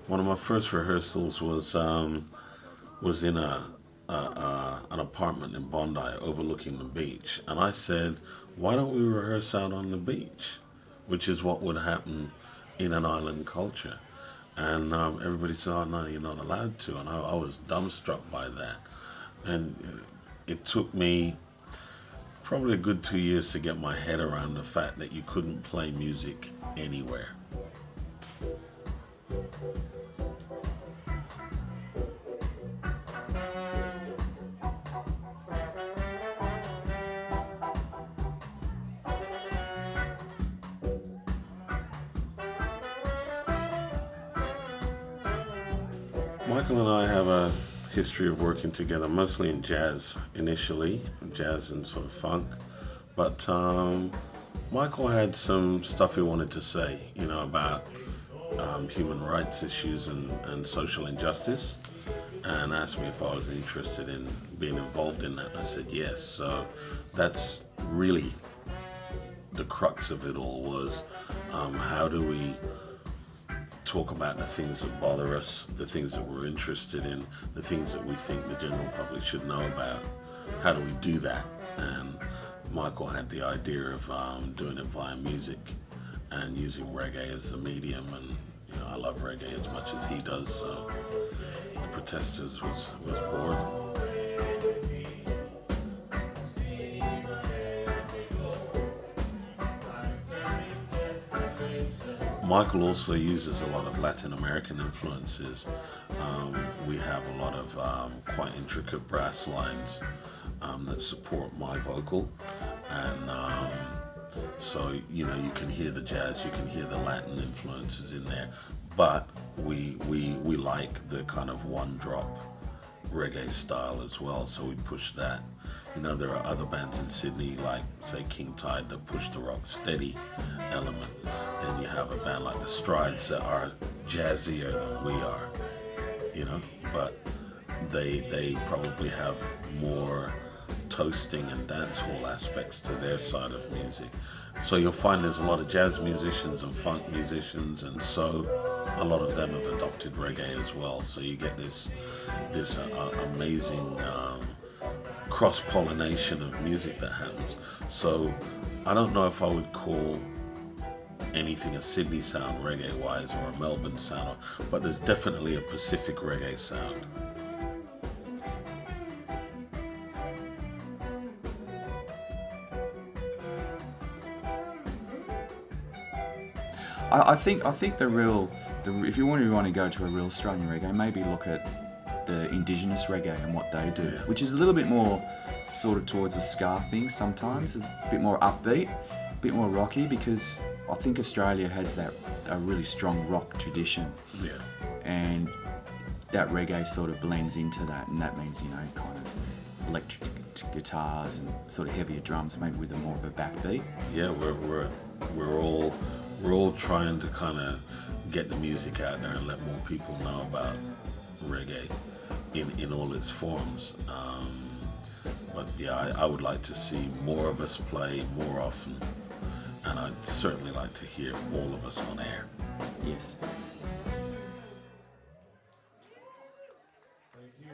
One of my first rehearsals was in an apartment in Bondi overlooking the beach, and I said, "Why don't we rehearse out on the beach?" Which is what would happen in an island culture. And everybody said, "Oh no, you're not allowed to," and I was dumbstruck by that. And it took me probably a good 2 years to get my head around the fact that you couldn't play music anywhere. Michael and I have a history of working together, mostly in jazz initially, jazz and sort of funk. But Michael had some stuff he wanted to say, about human rights issues and social injustice, and asked me if I was interested in being involved in that. I said yes. So that's really the crux of it all was how do we talk about the things that bother us, the things that we're interested in, the things that we think the general public should know about. How do we do that? And Michael had the idea of doing it via music and using reggae as the medium. And I love reggae as much as he does. So the Protesters was born. Michael also uses a lot of Latin American influences. We have a lot of quite intricate brass lines that support my vocal, and so you can hear the jazz, you can hear the Latin influences in there, but we like the kind of one drop reggae style as well, so we push that. There are other bands in Sydney, like say King Tide, that push the rock steady element. Then you have a band like the Strides that are jazzier than we are, but they probably have more toasting and dancehall aspects to their side of music. So you'll find there's a lot of jazz musicians and funk musicians, and so a lot of them have adopted reggae as well. So you get this amazing cross pollination of music that happens. So I don't know if I would call anything a Sydney sound reggae wise or a Melbourne sound, but there's definitely a Pacific reggae sound. I think if you want to go to a real Australian reggae, maybe look at the indigenous reggae and what they do, Yeah. which is a little bit more sort of towards a ska thing sometimes, a bit more upbeat, a bit more rocky, because I think Australia has a really strong rock tradition, Yeah. and that reggae sort of blends into that, and that means kind of electric guitars and sort of heavier drums, maybe with a more of a backbeat. Yeah, we're all trying to kind of get the music out there and let more people know about reggae in all its forms. But yeah, I would like to see more of us play more often, and I'd certainly like to hear all of us on air. Yes. Thank you.